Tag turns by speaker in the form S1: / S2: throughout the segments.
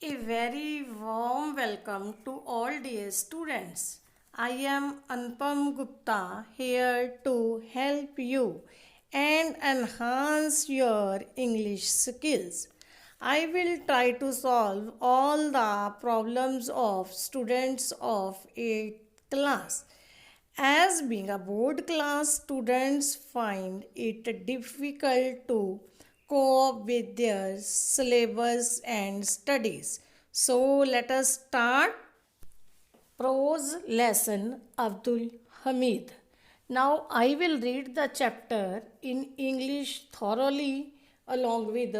S1: A very warm welcome to all dear students. I am Anupam Gupta here to help you and enhance your English skills. I will try to solve all the problems of students of 8th class. As being a board class, students find it difficult to cope with their syllabus and studies. So let us start prose lesson Abdul Hamid. Now I will read the chapter in English thoroughly along with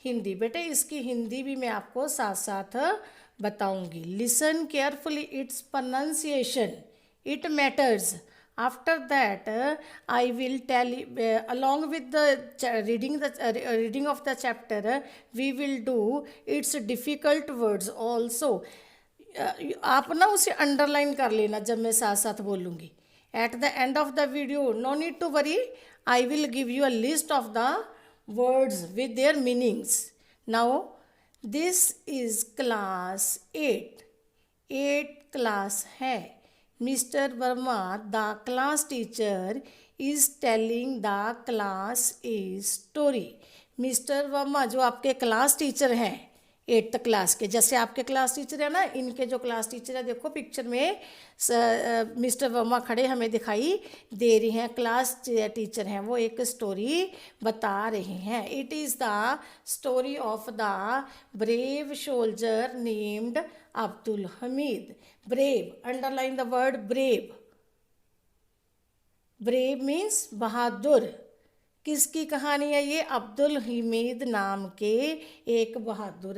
S1: Hindi. बेटे इसकी हिंदी भी मैं आपको साथ साथ बताऊंगी. Listen carefully it's pronunciation, it matters. After that, I will tell along with the reading of the chapter, we will do its difficult words also. आप ना उसे अंडरलाइन कर लेना जब मैं साथ साथ बोलूँगी. At the end of the video, no need to worry, I will give you a list of the words with their meanings. Now this is class 8 class है. Mister Verma the class teacher is telling the class a story. Mister Verma जो आपके class teacher हैं 8th class के, जैसे आपके class teacher है ना, इनके जो क्लास टीचर है, देखो पिक्चर में मिस्टर वर्मा खड़े हमें दिखाई दे रही हैं. क्लास टीचर हैं, वो एक स्टोरी बता रहे हैं. It is the story of the brave soldier named Abdul Hamid. Brave, underline the word brave. Brave means बहादुर. किसकी कहानी है ये? अब्दुल हमीद नाम के एक बहादुर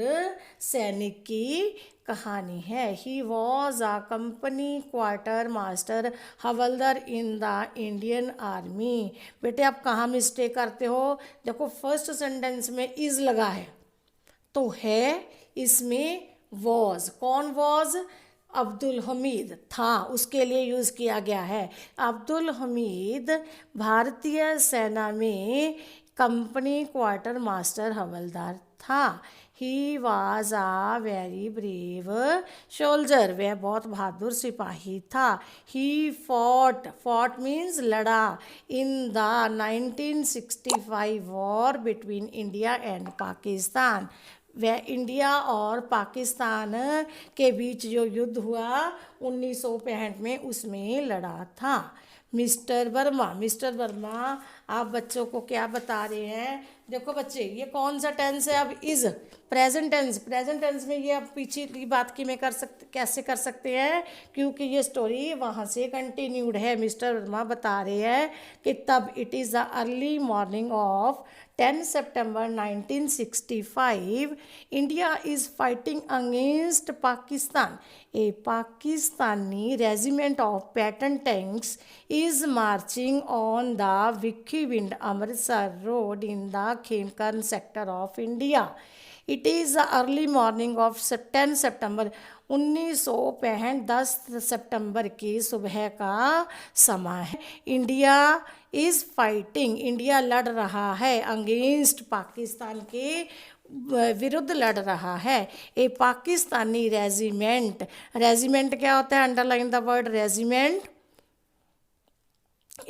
S1: सैनिक की कहानी है. He was a company quarter master havildar in the Indian army. बेटे आप कहाँ मिस्टेक करते हो? देखो फर्स्ट सेंटेंस में इज लगा है तो है, इसमें वॉज. कौन वॉज? अब्दुल हमीद था, उसके लिए यूज़ किया गया है. अब्दुल हमीद भारतीय सेना में कंपनी क्वार्टर मास्टर हवलदार था. He was a very brave soldier, वह बहुत बहादुर सिपाही था. ही फॉट मीन्स लड़ा, in the 1965 war between India and Pakistan. वह इंडिया और पाकिस्तान के बीच जो युद्ध हुआ 1965 में, उसमें लड़ा था. मिस्टर वर्मा आप बच्चों को क्या बता रहे हैं? देखो बच्चे, ये कौन सा टेंस है? अब इज प्रेजेंट टेंस में ये अब पीछे की बात की मैं कैसे कर सकते हैं, क्योंकि ये स्टोरी वहाँ से कंटिन्यूड है. मिस्टर वर्मा बता रहे हैं कि तब it is the early morning of 10 September 1965, India is fighting against Pakistan. A Pakistani regiment of pattern tanks is marching on the Vikhi-Wind Amritsar Road in the Khemkarn sector of India. It is the early morning of 10 September 1965, 10 सितंबर की सुबह का समय है. India is fighting, India लड़ रहा है, against Pakistan के विरुद्ध लड़ रहा है. ए पाकिस्तानी रेजिमेंट क्या होता है? Underline the word regiment.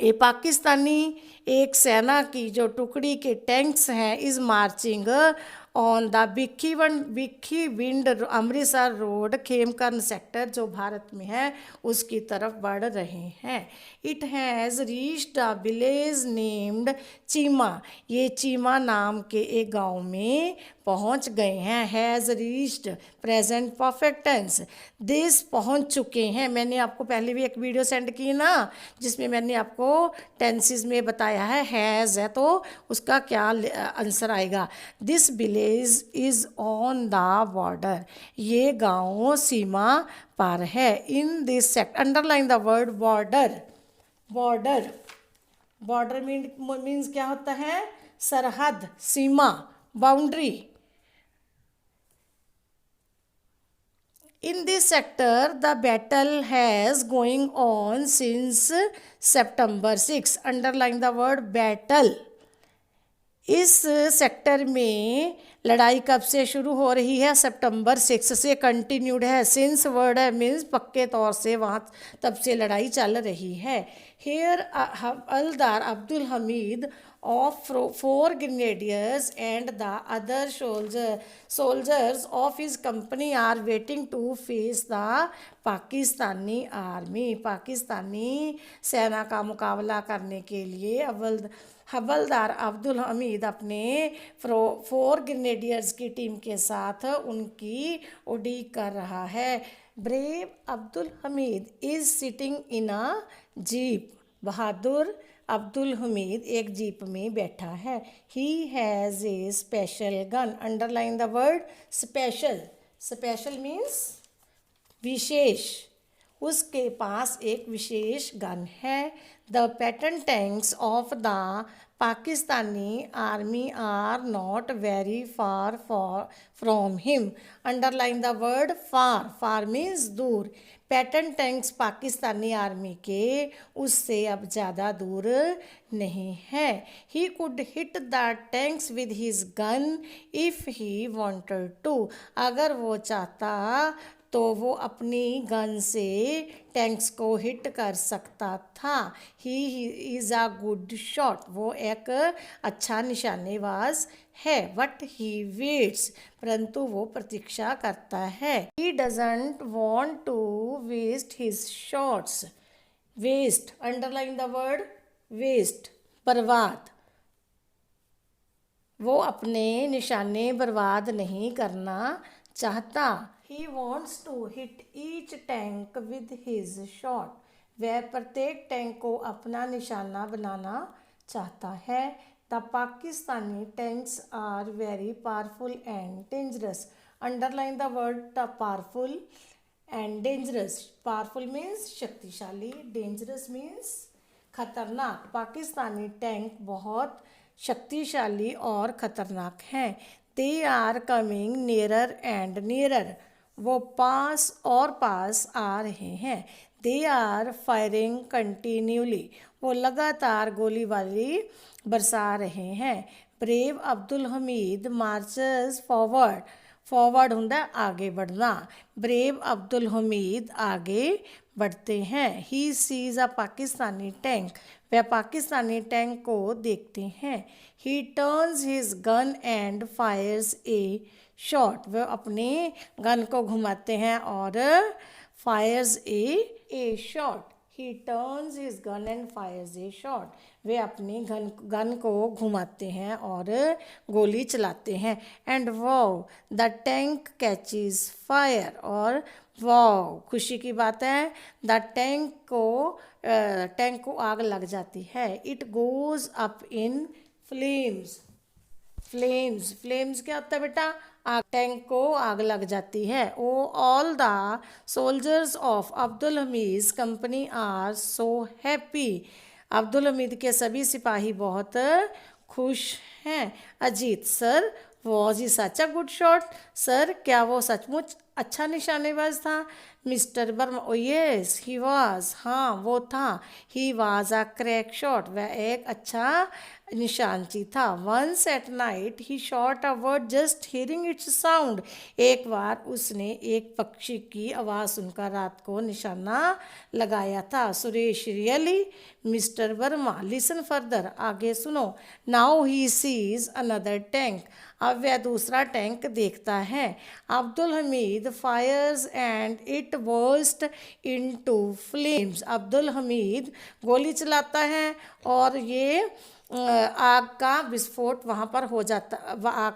S1: A Pakistani एक सेना की जो टुकड़ी के टैंक्स हैं, is marching on the Bhikhi Wind Amritsar road, Khemkaran sector जो भारत में है, उसकी तरफ बढ़ रहे हैं. It has reached a village named Cheema. ये चीमा नाम के एक गांव में पहुंच गए हैं. Has reached present perfect tense. This पहुंच चुके हैं. मैंने आपको पहले भी एक वीडियो सेंड की ना, जिसमें मैंने आपको टेंसेस में बताया है. हैज़ है तो उसका क्या आंसर आएगा? This village is on the border. ये गांव सीमा पर है. In this sector, underline the word border. Border means क्या होता है? सरहद, सीमा, boundary. In this sector, the battle has going on since September 6. Underline the word battle. इस सेक्टर में लड़ाई कब से शुरू हो रही है? सितंबर 6 से कंटिन्यूड है। सिंस वर्ड है मीन्स पक्के तौर से वहाँ तब से लड़ाई चल रही है। Here Havildar Abdul Hamid of four grenadiers and the other soldiers of his company are waiting to face the Pakistani army. Pakistani सेना का मुकाबला करने के लिए हवलदार अब्दुल हमीद अपने 4 ग्रेनेडियर्स की टीम के साथ उनकी उड़ीक कर रहा है। Brave Abdul Hamid is sitting in a jeep. बहादुर अब्दुल हमीद एक जीप में बैठा है। He has a special gun. Underline the word special. Special means विशेष। उसके पास एक विशेष गन है। The Patton tanks of the Pakistani army are not very far from him. Underline the word far. Far means दूर। पैटर्न टैंक्स पाकिस्तानी आर्मी के उससे अब ज़्यादा दूर नहीं है। He could hit the tanks with his gun if he wanted to. अगर वो चाहता तो वो अपनी गन से टैंक्स को हिट कर सकता था। He is a good shot. वो एक अच्छा निशानेबाज है। But he waits. परंतु वो प्रतीक्षा करता है। He doesn't want to waste his shots. Waste. Underline the word waste. बर्बाद। वो अपने निशाने बर्बाद नहीं करना चाहता। He wants to hit each tank with his shot. वह प्रत्येक टैंक को अपना निशाना बनाना चाहता है। The Pakistani tanks are very powerful and dangerous. Underline the word powerful and dangerous. Powerful means शक्तिशाली, dangerous means खतरनाक। पाकिस्तानी टैंक बहुत शक्तिशाली और खतरनाक हैं। They are coming nearer and nearer. वो पास और पास आ रहे हैं। They are firing continuously. वो लगातार गोलीबारी बरसा रहे हैं। Brave Abdul Hamid marches forward. Forward ਹੁੰਦਾ आगे बढ़ना। ब्रेव अब्दुल हमीद आगे बढ़ते हैं। He sees a Pakistani tank. वह पाकिस्तानी टैंक को देखते हैं। He turns his gun and fires a shot. वह अपने गन को घुमाते हैं और fires a shot. He turns his gun and fires a shot. वे अपनी गन को घुमाते हैं और गोली चलाते हैं। And wow the tank catches fire. और वाओ खुशी की बात है, द टैंक को आग लग जाती है। It goes up in flames. Flames क्या होता है बेटा? टैंक को आग लग जाती है। Oh all the soldiers of Abdul Hamid company are so happy. Abdul Hamid के सभी सिपाही बहुत खुश हैं। Ajit sir was he such a good shot. Sir क्या वो सचमुच अच्छा निशानेबाज था? Mister Verma oh yes he was. हाँ वो था। He was a crack shot. वह एक अच्छा निशानची था। Once at night he shot a bird just hearing its sound. एक बार उसने एक पक्षी की आवाज़ सुनकर रात को निशाना लगाया था। Suresh really? Mister Verma listen further. आगे सुनो। Now he sees another tank. अब वह दूसरा टैंक देखता है। Abdul Hamid Fyers and it burst into flames. Abdul Hamid गोली चलाता है और ये आग का विस्फोट वहाँ पर हो जाता, आग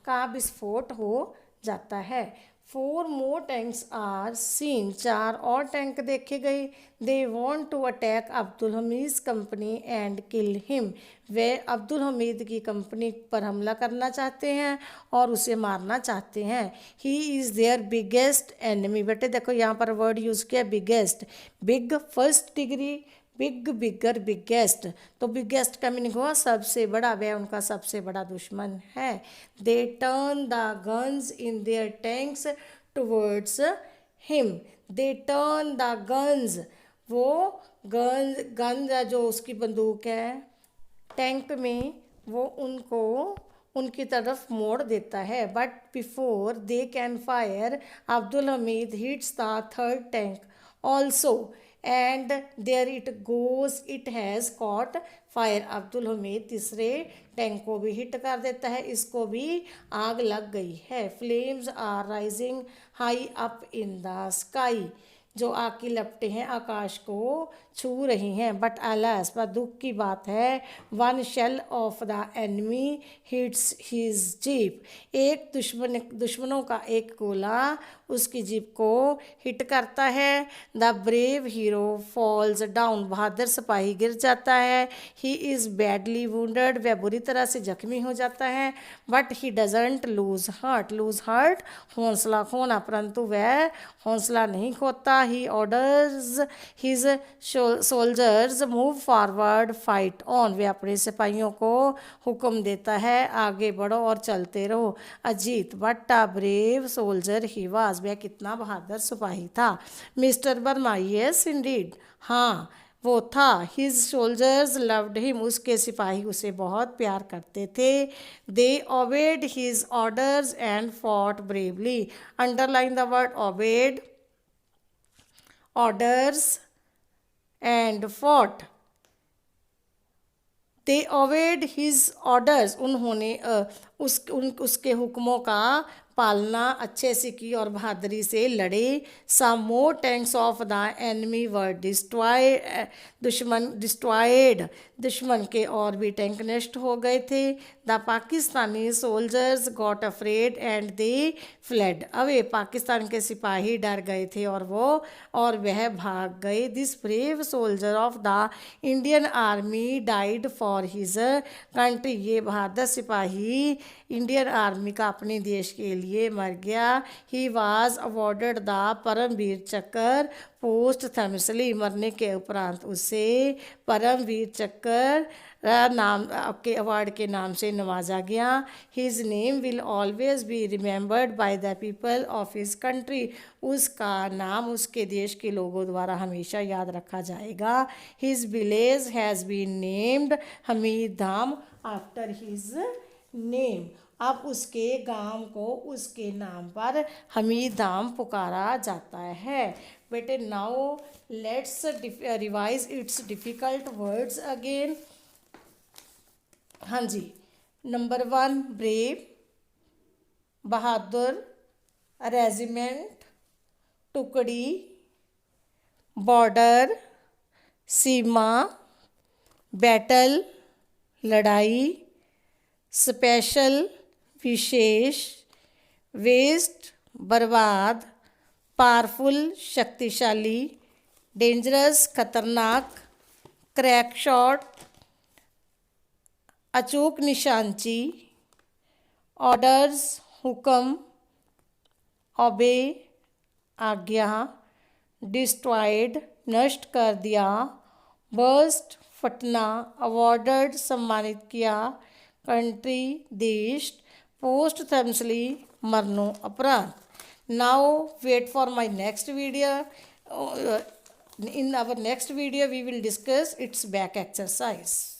S1: का विस्फोट हो जाता है। 4 more टैंक्स आर सीन। 4 और टैंक देखे गए। They want to attack Abdul Hamid company and kill him. वे अब्दुल हमीद की कंपनी पर हमला करना चाहते हैं और उसे मारना चाहते हैं। He is their biggest enemy. बेटे देखो यहाँ पर वर्ड यूज़ किया biggest. Big first degree, big bigger biggest. तो बिगेस्ट का मीनिंग हुआ सबसे बड़ा। वह उनका सबसे बड़ा दुश्मन है। They turn the guns in their tanks towards him. They turn the guns. वो गन जो उसकी बंदूक है टैंक में वो उनको उनकी तरफ मोड़ देता है। But before they can fire Abdul Hamid hits the third tank also and there it goes it has caught fire. Abdul Hamid तीसरे टैंक को भी हिट कर देता है, इसको भी आग लग गई है। Flames are rising high up in the sky, जो आग की लपटें हैं आकाश को छू रही हैं। बट अलास, पर दुख की बात है, one shell of the enemy hits his jeep, एक दुश्मनों का एक गोला उसकी जीप को हिट करता है। The brave hero falls down, बहादुर सिपाही गिर जाता है। ही इज़ बैडली वुंडेड, वह बुरी तरह से जख्मी हो जाता है। But he doesn't lose heart, हौसला खोना, परंतु वह हौसला नहीं खोता। He orders his soldiers move forward fight on, वे अपने सिपाहियों को हुक्म देता है आगे बढ़ो और चलते रहो। Ajit, but a brave soldier he was, वह कितना बहादुर सिपाही था। मिस्टर वर्मा, यस इंडीड, हाँ वो था। हिज सोल्जर्स लव्ड हिम, उसके सिपाही उसे बहुत प्यार करते थे। They obeyed his orders and fought bravely, underline the word obeyed, orders and fought। they obeyed his orders, उन्होंने उसके हुक्मों का पालना अच्छे से की और बहादुरी से लड़े। Some more tanks of the enemy were destroyed, दुश्मन के और भी टैंक नष्ट हो गए थे। The Pakistani soldiers got afraid and they fled away, Pakistan के सिपाही डर गए थे और वह भाग गए। This brave soldier of the Indian army died for his country, ये बहादुर सिपाही इंडियन आर्मी का अपने देश के लिए मर गया। He was awarded the Param Vir Chakra posthumously, मरने के उपरांत उसे परमवीर चक्र नाम के अवार्ड के नाम से नवाजा गया। His name will always be remembered by the people of his country, उसका नाम उसके देश के लोगों द्वारा हमेशा याद रखा जाएगा। His village has been named Hamid Dham after his name, अब उसके गांव को उसके नाम पर हमीद धाम पुकारा जाता है। बेटे now let's revise it's difficult words again. हाँ जी, नंबर 1 ब्रेव, बहादुर, रेजिमेंट, टुकड़ी, बॉर्डर, सीमा, बैटल, लड़ाई, स्पेशल, विशेष, वेस्ट, बर्बाद, पावरफुल, शक्तिशाली, डेंजरस, खतरनाक, क्रैक शॉट, अचूक निशानची, ऑर्डर्स, हुक्म, ओबे, आज्ञा, डिस्ट्रॉयड, नष्ट कर दिया, बर्स्ट, फटना, अवॉर्डेड, सम्मानित किया, कंट्री, देश, पोस्टथमसली, मरणों उपरांत। Now wait for my next video. In our next video we will discuss its back exercise.